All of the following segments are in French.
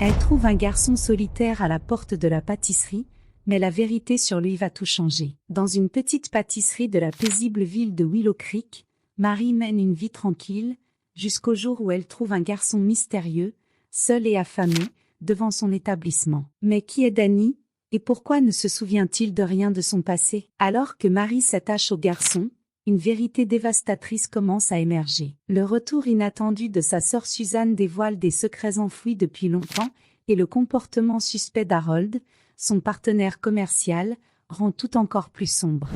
Elle trouve un garçon solitaire à la porte de la pâtisserie, mais la vérité sur lui va tout changer. Dans une petite pâtisserie de la paisible ville de Willow Creek, Marie mène une vie tranquille, jusqu'au jour où elle trouve un garçon mystérieux, seul et affamé, devant son établissement. Mais qui est Danny, et pourquoi ne se souvient-il de rien de son passé? Alors que Marie s'attache au garçon, une vérité dévastatrice commence à émerger. Le retour inattendu de sa sœur Suzanne dévoile des secrets enfouis depuis longtemps, et le comportement suspect d'Harold, son partenaire commercial, rend tout encore plus sombre.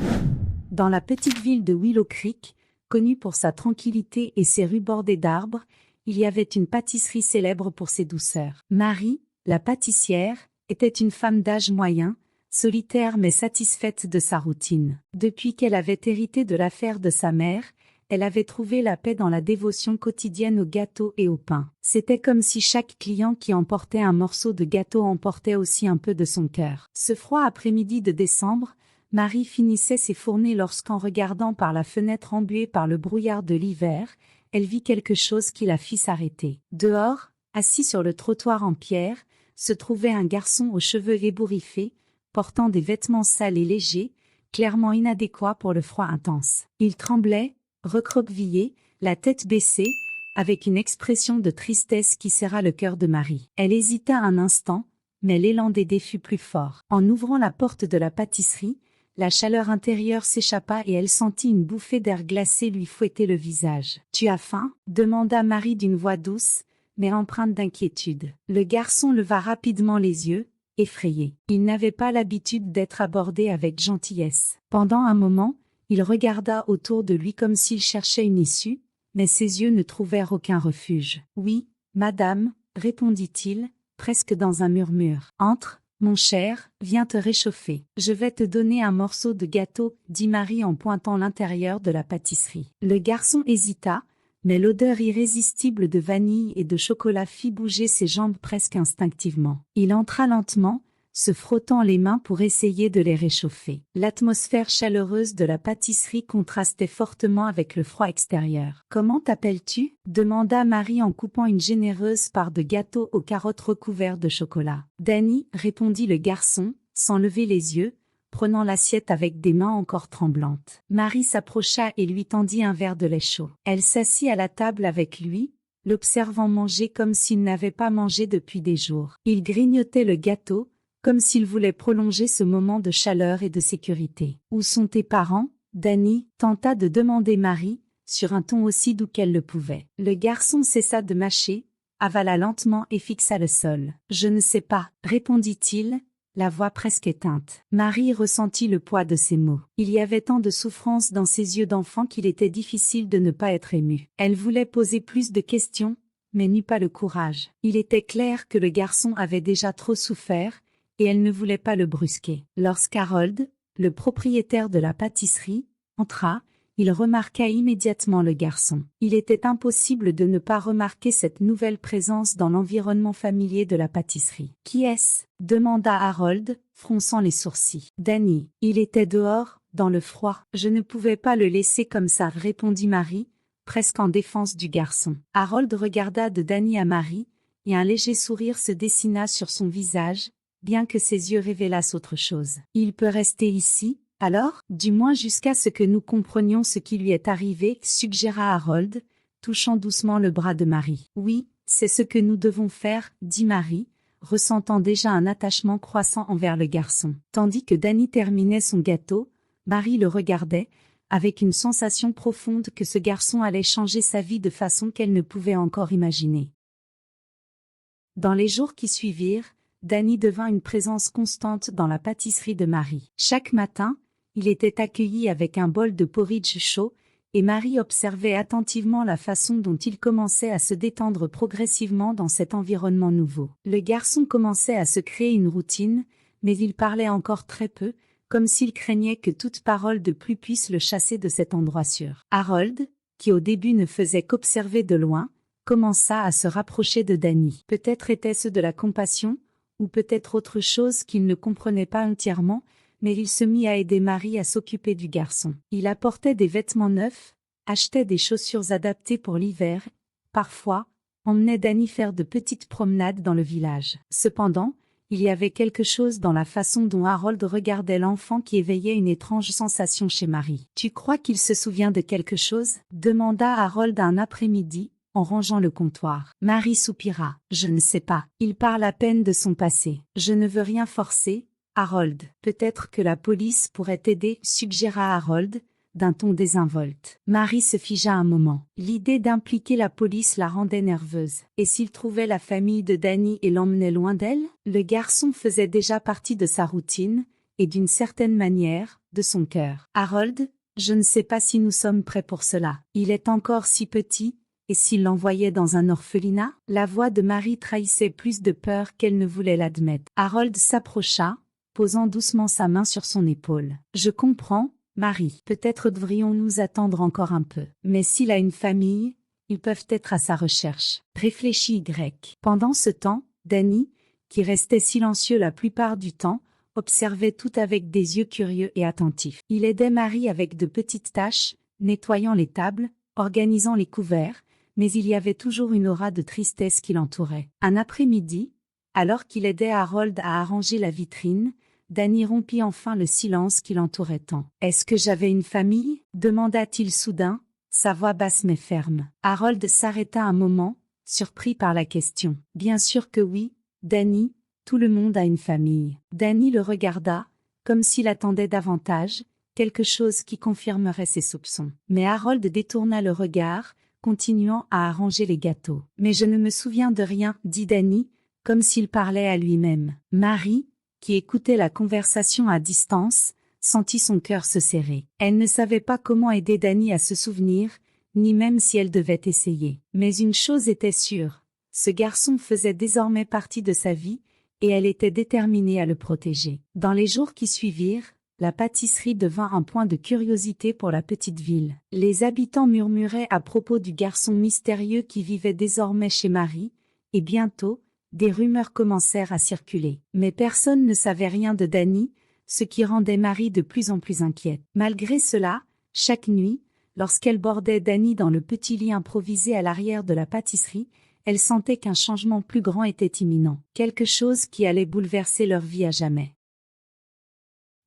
Dans la petite ville de Willow Creek, connue pour sa tranquillité et ses rues bordées d'arbres, il y avait une pâtisserie célèbre pour ses douceurs. Marie, la pâtissière, était une femme d'âge moyen, solitaire mais satisfaite de sa routine. Depuis qu'elle avait hérité de l'affaire de sa mère, elle avait trouvé la paix dans la dévotion quotidienne aux gâteaux et au pain. C'était comme si chaque client qui emportait un morceau de gâteau emportait aussi un peu de son cœur. Ce froid après-midi de décembre, Marie finissait ses fournées lorsqu'en regardant par la fenêtre embuée par le brouillard de l'hiver, elle vit quelque chose qui la fit s'arrêter. Dehors, assis sur le trottoir en pierre, se trouvait un garçon aux cheveux ébouriffés, portant des vêtements sales et légers, clairement inadéquats pour le froid intense. Il tremblait, recroquevillé, la tête baissée, avec une expression de tristesse qui serra le cœur de Marie. Elle hésita un instant, mais l'élan d'aider fut plus fort. En ouvrant la porte de la pâtisserie, la chaleur intérieure s'échappa et elle sentit une bouffée d'air glacé lui fouetter le visage. « Tu as faim ?» demanda Marie d'une voix douce, mais empreinte d'inquiétude. Le garçon leva rapidement les yeux, effrayé. Il n'avait pas l'habitude d'être abordé avec gentillesse. Pendant un moment, il regarda autour de lui comme s'il cherchait une issue, mais ses yeux ne trouvèrent aucun refuge. « Oui, madame, » répondit-il, presque dans un murmure. « Entre, mon cher, viens te réchauffer. Je vais te donner un morceau de gâteau, » dit Marie en pointant l'intérieur de la pâtisserie. Le garçon hésita, mais l'odeur irrésistible de vanille et de chocolat fit bouger ses jambes presque instinctivement. Il entra lentement, se frottant les mains pour essayer de les réchauffer. L'atmosphère chaleureuse de la pâtisserie contrastait fortement avec le froid extérieur. « Comment t'appelles-tu » demanda Marie en coupant une généreuse part de gâteau aux carottes recouvertes de chocolat. « Danny » répondit le garçon, sans lever les yeux, prenant l'assiette avec des mains encore tremblantes. Marie s'approcha et lui tendit un verre de lait chaud. Elle s'assit à la table avec lui, l'observant manger comme s'il n'avait pas mangé depuis des jours. Il grignotait le gâteau, comme s'il voulait prolonger ce moment de chaleur et de sécurité. « Où sont tes parents ?» Danny tenta de demander Marie, sur un ton aussi doux qu'elle le pouvait. Le garçon cessa de mâcher, avala lentement et fixa le sol. « Je ne sais pas, » répondit-il, la voix presque éteinte. Marie ressentit le poids de ces mots. Il y avait tant de souffrance dans ses yeux d'enfant qu'il était difficile de ne pas être émue. Elle voulait poser plus de questions, mais n'eut pas le courage. Il était clair que le garçon avait déjà trop souffert, et elle ne voulait pas le brusquer. Lorsqu'Harold, le propriétaire de la pâtisserie, entra, il remarqua immédiatement le garçon. Il était impossible de ne pas remarquer cette nouvelle présence dans l'environnement familier de la pâtisserie. « Qui est-ce » demanda Harold, fronçant les sourcils. « Danny. Il était dehors, dans le froid. Je ne pouvais pas le laisser comme ça, » répondit Marie, presque en défense du garçon. Harold regarda de Danny à Marie, et un léger sourire se dessina sur son visage, bien que ses yeux révélassent autre chose. « Il peut rester ici, alors, du moins jusqu'à ce que nous comprenions ce qui lui est arrivé, » suggéra Harold, touchant doucement le bras de Marie. « Oui, c'est ce que nous devons faire, » dit Marie, ressentant déjà un attachement croissant envers le garçon. Tandis que Danny terminait son gâteau, Marie le regardait, avec une sensation profonde que ce garçon allait changer sa vie de façon qu'elle ne pouvait encore imaginer. Dans les jours qui suivirent, Danny devint une présence constante dans la pâtisserie de Marie. Chaque matin, il était accueilli avec un bol de porridge chaud, et Marie observait attentivement la façon dont il commençait à se détendre progressivement dans cet environnement nouveau. Le garçon commençait à se créer une routine, mais il parlait encore très peu, comme s'il craignait que toute parole de plus puisse le chasser de cet endroit sûr. Harold, qui au début ne faisait qu'observer de loin, commença à se rapprocher de Danny. Peut-être était-ce de la compassion, ou peut-être autre chose qu'il ne comprenait pas entièrement, mais il se mit à aider Marie à s'occuper du garçon. Il apportait des vêtements neufs, achetait des chaussures adaptées pour l'hiver, parfois, emmenait Danny faire de petites promenades dans le village. Cependant, il y avait quelque chose dans la façon dont Harold regardait l'enfant qui éveillait une étrange sensation chez Marie. « Tu crois qu'il se souvient de quelque chose ?» demanda Harold un après-midi, en rangeant le comptoir. Marie soupira. « Je ne sais pas. Il parle à peine de son passé. Je ne veux rien forcer, Harold. Peut-être que la police pourrait t'aider, suggéra Harold, d'un ton désinvolte. Marie se figea un moment. L'idée d'impliquer la police la rendait nerveuse. Et s'il trouvait la famille de Danny et l'emmenait loin d'elle? Le garçon faisait déjà partie de sa routine, et d'une certaine manière, de son cœur. Harold, je ne sais pas si nous sommes prêts pour cela. Il est encore si petit, et s'il l'envoyait dans un orphelinat? La voix de Marie trahissait plus de peur qu'elle ne voulait l'admettre. Harold s'approcha, posant doucement sa main sur son épaule. Je comprends, Marie, peut-être devrions-nous attendre encore un peu. Mais s'il a une famille, ils peuvent être à sa recherche. Réfléchit Y. Pendant ce temps, Danny, qui restait silencieux la plupart du temps, observait tout avec des yeux curieux et attentifs. Il aidait Marie avec de petites tâches, nettoyant les tables, organisant les couverts, mais il y avait toujours une aura de tristesse qui l'entourait. Un après-midi, alors qu'il aidait Harold à arranger la vitrine, Danny rompit enfin le silence qui l'entourait tant. « Est-ce que j'avais une famille ?» demanda-t-il soudain, sa voix basse mais ferme. Harold s'arrêta un moment, surpris par la question. « Bien sûr que oui, Danny, tout le monde a une famille. » Danny le regarda, comme s'il attendait davantage, quelque chose qui confirmerait ses soupçons. Mais Harold détourna le regard, continuant à arranger les gâteaux. « Mais je ne me souviens de rien, » dit Danny, comme s'il parlait à lui-même. Marie, qui écoutait la conversation à distance, sentit son cœur se serrer. Elle ne savait pas comment aider Danny à se souvenir, ni même si elle devait essayer. Mais une chose était sûre, ce garçon faisait désormais partie de sa vie, et elle était déterminée à le protéger. Dans les jours qui suivirent, la pâtisserie devint un point de curiosité pour la petite ville. Les habitants murmuraient à propos du garçon mystérieux qui vivait désormais chez Marie, et bientôt, des rumeurs commencèrent à circuler. Mais personne ne savait rien de Danny, ce qui rendait Marie de plus en plus inquiète. Malgré cela, chaque nuit, lorsqu'elle bordait Danny dans le petit lit improvisé à l'arrière de la pâtisserie, elle sentait qu'un changement plus grand était imminent, quelque chose qui allait bouleverser leur vie à jamais.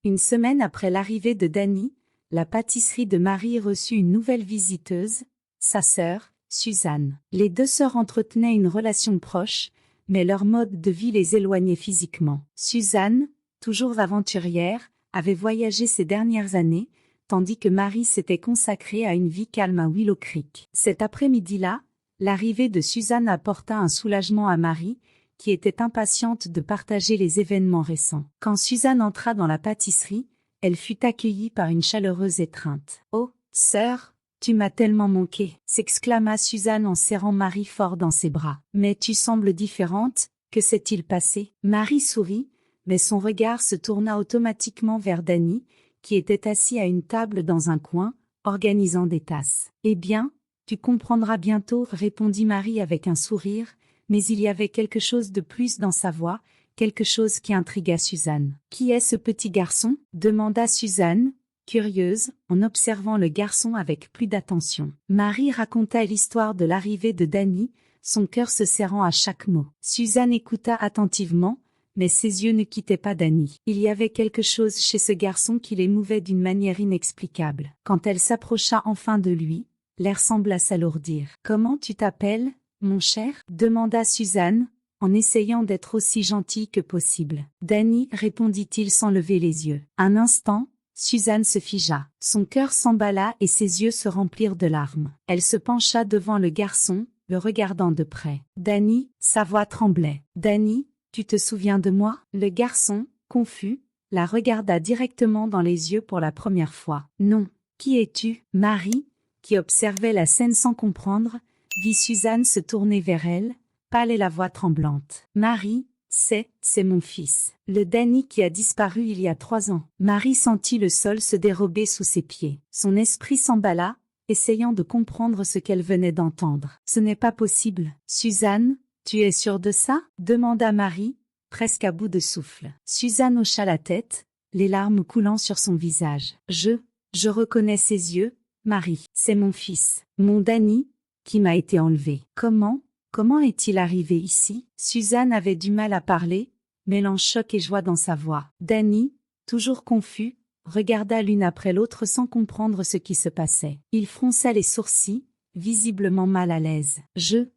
Une semaine après l'arrivée de Danny, la pâtisserie de Marie reçut une nouvelle visiteuse, sa sœur, Suzanne. Les deux sœurs entretenaient une relation proche, mais leur mode de vie les éloignait physiquement. Suzanne, toujours aventurière, avait voyagé ces dernières années, tandis que Marie s'était consacrée à une vie calme à Willow Creek. Cet après-midi-là, l'arrivée de Suzanne apporta un soulagement à Marie, qui était impatiente de partager les événements récents. Quand Suzanne entra dans la pâtisserie, elle fut accueillie par une chaleureuse étreinte. « Oh, sœur, tu m'as tellement manqué !» s'exclama Suzanne en serrant Marie fort dans ses bras. « Mais tu sembles différente, que s'est-il passé ?» Marie sourit, mais son regard se tourna automatiquement vers Danny, qui était assis à une table dans un coin, organisant des tasses. « Eh bien, tu comprendras bientôt, » répondit Marie avec un sourire, mais il y avait quelque chose de plus dans sa voix, quelque chose qui intrigua Suzanne. « Qui est ce petit garçon ?» demanda Suzanne, curieuse, en observant le garçon avec plus d'attention. Marie raconta l'histoire de l'arrivée de Danny, son cœur se serrant à chaque mot. Suzanne écouta attentivement, mais ses yeux ne quittaient pas Danny. Il y avait quelque chose chez ce garçon qui l'émouvait d'une manière inexplicable. Quand elle s'approcha enfin de lui, l'air sembla s'alourdir. « Comment tu t'appelles, mon cher ?» demanda Suzanne, en essayant d'être aussi gentille que possible. « Danny » répondit-il sans lever les yeux. Un instant, Suzanne se figea. Son cœur s'emballa et ses yeux se remplirent de larmes. Elle se pencha devant le garçon, le regardant de près. « Danny » sa voix tremblait. « Danny, tu te souviens de moi ?» Le garçon, confus, la regarda directement dans les yeux pour la première fois. « Non. Qui es-tu ?» Marie, qui observait la scène sans comprendre, vit Suzanne se tourner vers elle, pâle et la voix tremblante. « Marie, c'est mon fils. Le Danny qui a disparu il y a 3 ans. » Marie sentit le sol se dérober sous ses pieds. Son esprit s'emballa, essayant de comprendre ce qu'elle venait d'entendre. « Ce n'est pas possible. Suzanne, tu es sûre de ça ?» demanda Marie, presque à bout de souffle. Suzanne hocha la tête, les larmes coulant sur son visage. « Je reconnais ses yeux, Marie. C'est mon fils, mon Danny, qui m'a été enlevé. »« Comment ? Comment est-il arrivé ici? Suzanne avait du mal à parler, mêlant choc et joie dans sa voix. Danny, toujours confus, regarda l'une après l'autre sans comprendre ce qui se passait. Il fronça les sourcils, visiblement mal à l'aise. Je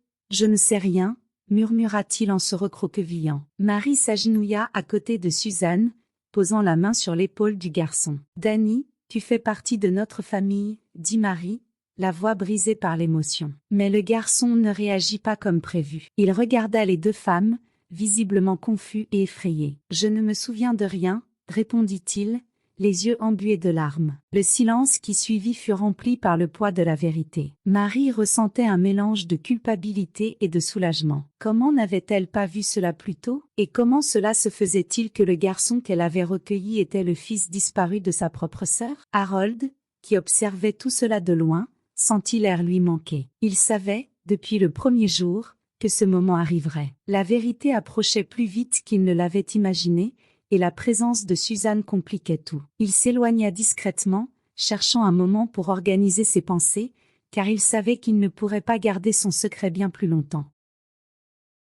ne sais rien, murmura-t-il en se recroquevillant. Marie s'agenouilla à côté de Suzanne, posant la main sur l'épaule du garçon. Danny, tu fais partie de notre famille, dit Marie, la voix brisée par l'émotion. Mais le garçon ne réagit pas comme prévu. Il regarda les deux femmes, visiblement confus et effrayé. Je ne me souviens de rien, répondit-il, les yeux embués de larmes. Le silence qui suivit fut rempli par le poids de la vérité. Marie ressentait un mélange de culpabilité et de soulagement. Comment n'avait-elle pas vu cela plus tôt? Et comment cela se faisait-il que le garçon qu'elle avait recueilli était le fils disparu de sa propre sœur? Harold, qui observait tout cela de loin, sentit l'air lui manquer. Il savait, depuis le premier jour, que ce moment arriverait. La vérité approchait plus vite qu'il ne l'avait imaginé, et la présence de Suzanne compliquait tout. Il s'éloigna discrètement, cherchant un moment pour organiser ses pensées, car il savait qu'il ne pourrait pas garder son secret bien plus longtemps.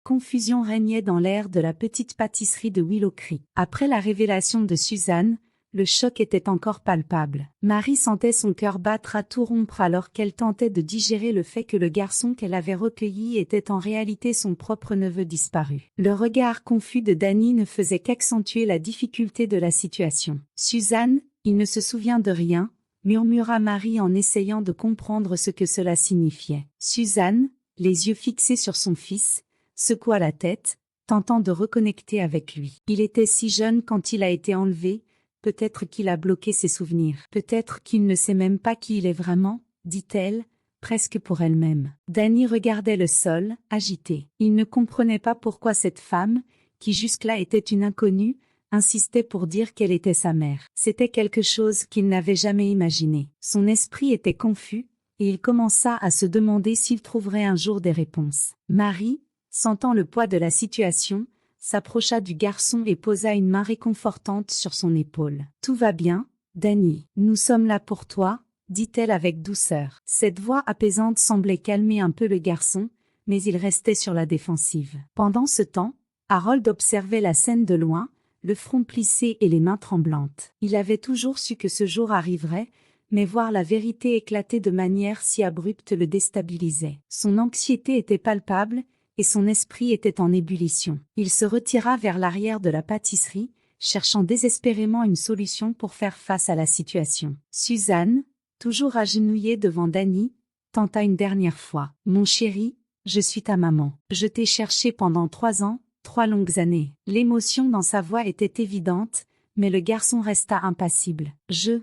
Confusion régnait dans l'air de la petite pâtisserie de Willow Creek. Après la révélation de Suzanne, le choc était encore palpable. Marie sentait son cœur battre à tout rompre alors qu'elle tentait de digérer le fait que le garçon qu'elle avait recueilli était en réalité son propre neveu disparu. Le regard confus de Danny ne faisait qu'accentuer la difficulté de la situation. « Suzanne, il ne se souvient de rien », murmura Marie en essayant de comprendre ce que cela signifiait. Suzanne, les yeux fixés sur son fils, secoua la tête, tentant de reconnecter avec lui. Il était si jeune quand il a été enlevé. Peut-être qu'il a bloqué ses souvenirs. Peut-être qu'il ne sait même pas qui il est vraiment, dit-elle, presque pour elle-même. Danny regardait le sol, agité. Il ne comprenait pas pourquoi cette femme, qui jusque-là était une inconnue, insistait pour dire qu'elle était sa mère. C'était quelque chose qu'il n'avait jamais imaginé. Son esprit était confus, et il commença à se demander s'il trouverait un jour des réponses. Marie, sentant le poids de la situation, s'approcha du garçon et posa une main réconfortante sur son épaule. « Tout va bien, Danny. Nous sommes là pour toi, » dit-elle avec douceur. Cette voix apaisante semblait calmer un peu le garçon, mais il restait sur la défensive. Pendant ce temps, Harold observait la scène de loin, le front plissé et les mains tremblantes. Il avait toujours su que ce jour arriverait, mais voir la vérité éclater de manière si abrupte le déstabilisait. Son anxiété était palpable, et son esprit était en ébullition. Il se retira vers l'arrière de la pâtisserie, cherchant désespérément une solution pour faire face à la situation. Suzanne, toujours agenouillée devant Danny, tenta une dernière fois. « Mon chéri, je suis ta maman. Je t'ai cherché pendant 3 ans, 3 longues années. » L'émotion dans sa voix était évidente, mais le garçon resta impassible. « Je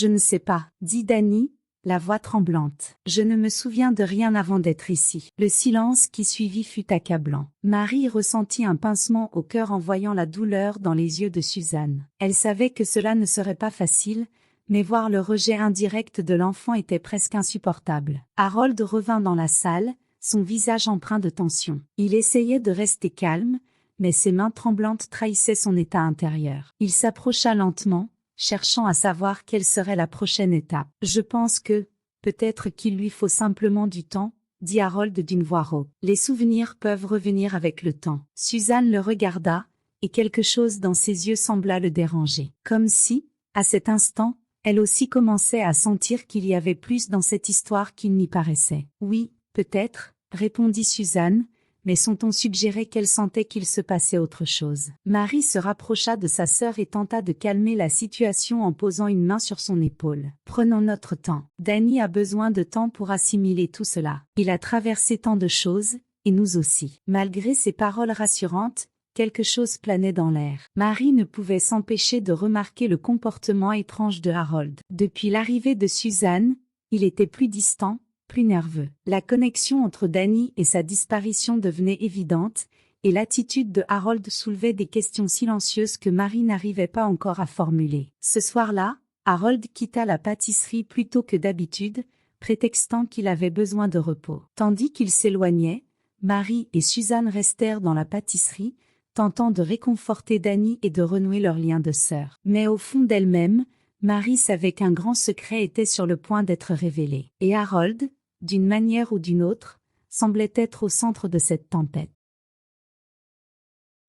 ne sais pas, » dit Danny, la voix tremblante. « Je ne me souviens de rien avant d'être ici. » Le silence qui suivit fut accablant. Marie ressentit un pincement au cœur en voyant la douleur dans les yeux de Suzanne. Elle savait que cela ne serait pas facile, mais voir le rejet indirect de l'enfant était presque insupportable. Harold revint dans la salle, son visage empreint de tension. Il essayait de rester calme, mais ses mains tremblantes trahissaient son état intérieur. Il s'approcha lentement, cherchant à savoir quelle serait la prochaine étape. « Je pense que, peut-être qu'il lui faut simplement du temps, » dit Harold d'une voix rauque. « Les souvenirs peuvent revenir avec le temps. » Suzanne le regarda, et quelque chose dans ses yeux sembla le déranger. Comme si, à cet instant, elle aussi commençait à sentir qu'il y avait plus dans cette histoire qu'il n'y paraissait. « Oui, peut-être, » répondit Suzanne, mais son ton suggérait qu'elle sentait qu'il se passait autre chose. Marie se rapprocha de sa sœur et tenta de calmer la situation en posant une main sur son épaule. « Prenons notre temps. Danny a besoin de temps pour assimiler tout cela. Il a traversé tant de choses, et nous aussi. » Malgré ces paroles rassurantes, quelque chose planait dans l'air. Marie ne pouvait s'empêcher de remarquer le comportement étrange de Harold. Depuis l'arrivée de Suzanne, il était plus distant, plus nerveux. La connexion entre Danny et sa disparition devenait évidente, et l'attitude de Harold soulevait des questions silencieuses que Marie n'arrivait pas encore à formuler. Ce soir-là, Harold quitta la pâtisserie plus tôt que d'habitude, prétextant qu'il avait besoin de repos. Tandis qu'il s'éloignait, Marie et Suzanne restèrent dans la pâtisserie, tentant de réconforter Danny et de renouer leur lien de sœur. Mais au fond d'elle-même, Marie savait qu'un grand secret était sur le point d'être révélé. Et Harold, d'une manière ou d'une autre, semblait être au centre de cette tempête.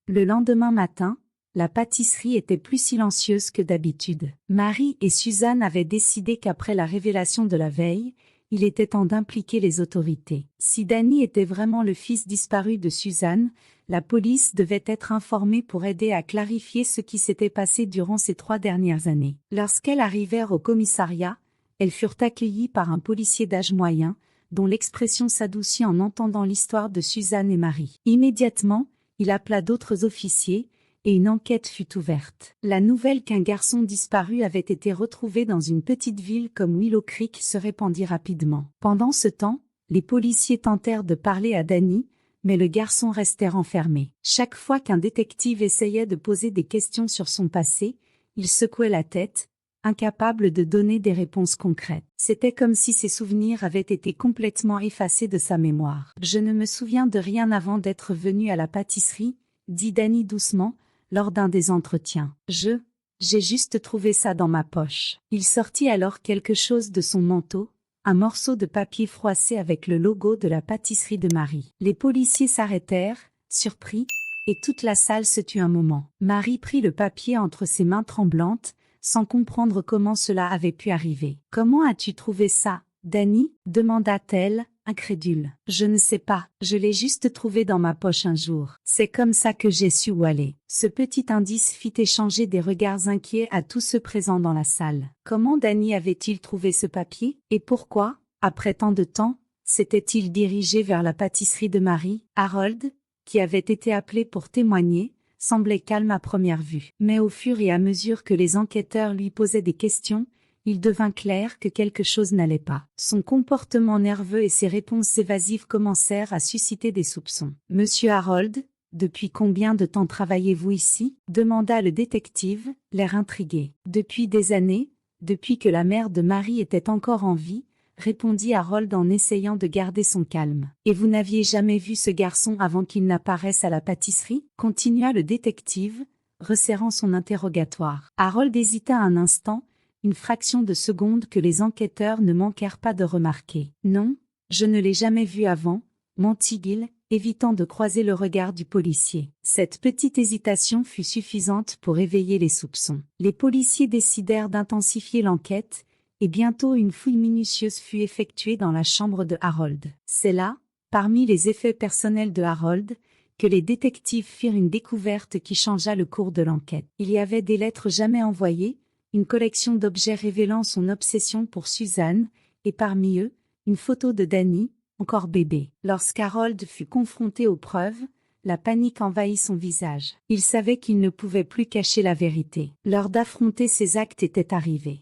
Le lendemain matin, la pâtisserie était plus silencieuse que d'habitude. Marie et Suzanne avaient décidé qu'après la révélation de la veille, il était temps d'impliquer les autorités. Si Danny était vraiment le fils disparu de Suzanne, la police devait être informée pour aider à clarifier ce qui s'était passé durant ces 3 dernières années. Lorsqu'elles arrivèrent au commissariat, elles furent accueillies par un policier d'âge moyen, dont l'expression s'adoucit en entendant l'histoire de Suzanne et Marie. Immédiatement, il appela d'autres officiers, et une enquête fut ouverte. La nouvelle qu'un garçon disparu avait été retrouvé dans une petite ville comme Willow Creek se répandit rapidement. Pendant ce temps, les policiers tentèrent de parler à Danny, mais le garçon restait renfermé. Chaque fois qu'un détective essayait de poser des questions sur son passé, il secouait la tête, incapable de donner des réponses concrètes. C'était comme si ses souvenirs avaient été complètement effacés de sa mémoire. « Je ne me souviens de rien avant d'être venu à la pâtisserie », dit Danny doucement, lors d'un des entretiens. « J'ai juste trouvé ça dans ma poche. » Il sortit alors quelque chose de son manteau, un morceau de papier froissé avec le logo de la pâtisserie de Marie. Les policiers s'arrêtèrent, surpris, et toute la salle se tut un moment. Marie prit le papier entre ses mains tremblantes, sans comprendre comment cela avait pu arriver. « Comment as-tu trouvé ça, Danny ?» demanda-t-elle, incrédule. « Je ne sais pas, je l'ai juste trouvé dans ma poche un jour. C'est comme ça que j'ai su où aller. » Ce petit indice fit échanger des regards inquiets à tous ceux présents dans la salle. Comment Danny avait-il trouvé ce papier? Et pourquoi, après tant de temps, s'était-il dirigé vers la pâtisserie de Marie? Harold, qui avait été appelé pour témoigner, semblait calme à première vue. Mais au fur et à mesure que les enquêteurs lui posaient des questions, il devint clair que quelque chose n'allait pas. Son comportement nerveux et ses réponses évasives commencèrent à susciter des soupçons. « Monsieur Harold, depuis combien de temps travaillez-vous ici ?» demanda le détective, l'air intrigué. « Depuis des années, depuis que la mère de Marie était encore en vie, » répondit Harold en essayant de garder son calme. « Et vous n'aviez jamais vu ce garçon avant qu'il n'apparaisse à la pâtisserie ?» continua le détective, resserrant son interrogatoire. Harold hésita un instant, une fraction de seconde que les enquêteurs ne manquèrent pas de remarquer. « Non, je ne l'ai jamais vu avant, » mentit-il, évitant de croiser le regard du policier. Cette petite hésitation fut suffisante pour éveiller les soupçons. Les policiers décidèrent d'intensifier l'enquête, et bientôt une fouille minutieuse fut effectuée dans la chambre de Harold. C'est là, parmi les effets personnels de Harold, que les détectives firent une découverte qui changea le cours de l'enquête. Il y avait des lettres jamais envoyées, une collection d'objets révélant son obsession pour Suzanne, et parmi eux, une photo de Danny, encore bébé. Lorsqu'Harold fut confronté aux preuves, la panique envahit son visage. Il savait qu'il ne pouvait plus cacher la vérité. L'heure d'affronter ses actes était arrivée.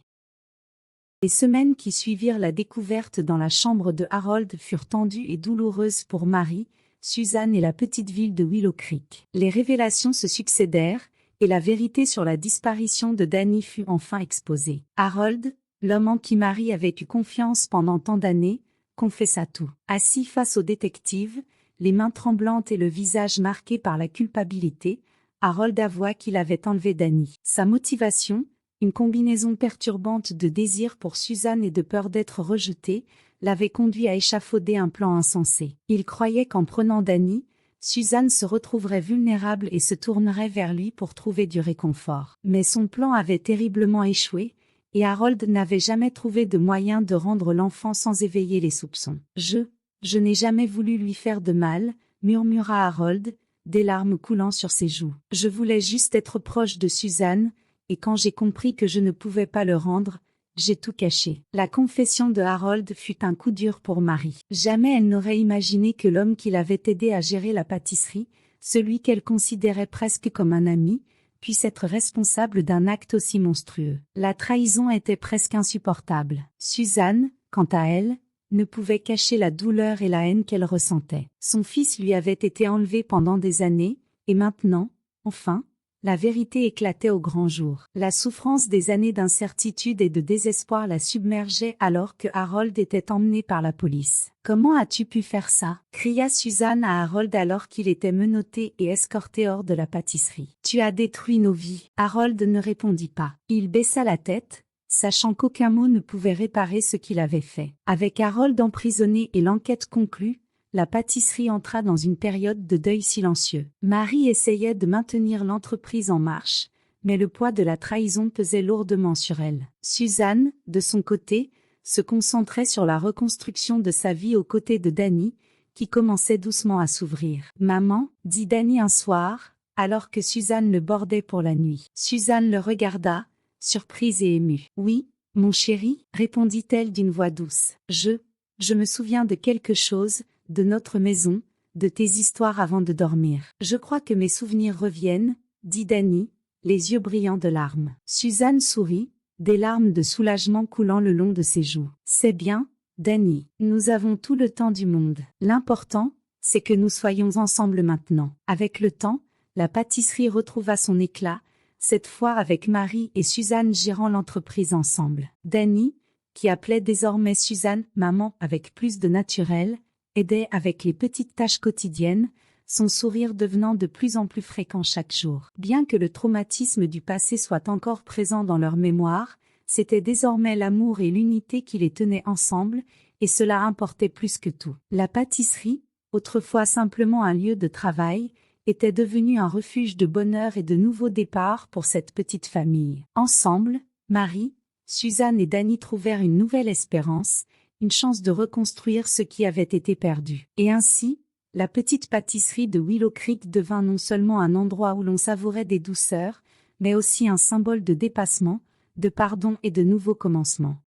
Les semaines qui suivirent la découverte dans la chambre de Harold furent tendues et douloureuses pour Marie, Suzanne et la petite ville de Willow Creek. Les révélations se succédèrent, et la vérité sur la disparition de Danny fut enfin exposée. Harold, l'homme en qui Marie avait eu confiance pendant tant d'années, confessa tout. Assis face au détective, les mains tremblantes et le visage marqué par la culpabilité, Harold avoua qu'il avait enlevé Danny. Sa motivation, une combinaison perturbante de désir pour Suzanne et de peur d'être rejeté, l'avait conduit à échafauder un plan insensé. Il croyait qu'en prenant Danny, Suzanne se retrouverait vulnérable et se tournerait vers lui pour trouver du réconfort. Mais son plan avait terriblement échoué, et Harold n'avait jamais trouvé de moyen de rendre l'enfant sans éveiller les soupçons. « Je n'ai jamais voulu lui faire de mal, » murmura Harold, des larmes coulant sur ses joues. « Je voulais juste être proche de Suzanne, et quand j'ai compris que je ne pouvais pas le rendre, j'ai tout caché. » La confession de Harold fut un coup dur pour Marie. Jamais elle n'aurait imaginé que l'homme qui l'avait aidé à gérer la pâtisserie, celui qu'elle considérait presque comme un ami, puisse être responsable d'un acte aussi monstrueux. La trahison était presque insupportable. Suzanne, quant à elle, ne pouvait cacher la douleur et la haine qu'elle ressentait. Son fils lui avait été enlevé pendant des années, et maintenant, enfin, la vérité éclatait au grand jour. La souffrance des années d'incertitude et de désespoir la submergeait alors que Harold était emmené par la police. « Comment as-tu pu faire ça ?» cria Suzanne à Harold alors qu'il était menotté et escorté hors de la pâtisserie. « Tu as détruit nos vies. » Harold ne répondit pas. Il baissa la tête, sachant qu'aucun mot ne pouvait réparer ce qu'il avait fait. Avec Harold emprisonné et l'enquête conclue, la pâtisserie entra dans une période de deuil silencieux. Marie essayait de maintenir l'entreprise en marche, mais le poids de la trahison pesait lourdement sur elle. Suzanne, de son côté, se concentrait sur la reconstruction de sa vie aux côtés de Danny, qui commençait doucement à s'ouvrir. « Maman, » dit Danny un soir, alors que Suzanne le bordait pour la nuit. Suzanne le regarda, surprise et émue. « Oui, mon chéri, » répondit-elle d'une voix douce. « Je me souviens de quelque chose, de notre maison, de tes histoires avant de dormir. Je crois que mes souvenirs reviennent, » dit Danny, les yeux brillants de larmes. Suzanne sourit, des larmes de soulagement coulant le long de ses joues. « C'est bien, Danny, nous avons tout le temps du monde. L'important, c'est que nous soyons ensemble maintenant. » Avec le temps, la pâtisserie retrouva son éclat, cette fois avec Marie et Suzanne gérant l'entreprise ensemble. Danny, qui appelait désormais Suzanne « maman » avec plus de naturel, aidait avec les petites tâches quotidiennes, son sourire devenant de plus en plus fréquent chaque jour. Bien que le traumatisme du passé soit encore présent dans leur mémoire, c'était désormais l'amour et l'unité qui les tenaient ensemble, et cela importait plus que tout. La pâtisserie, autrefois simplement un lieu de travail, était devenue un refuge de bonheur et de nouveaux départs pour cette petite famille. Ensemble, Marie, Suzanne et Danny trouvèrent une nouvelle espérance, une chance de reconstruire ce qui avait été perdu. Et ainsi, la petite pâtisserie de Willow Creek devint non seulement un endroit où l'on savourait des douceurs, mais aussi un symbole de dépassement, de pardon et de nouveaux commencements.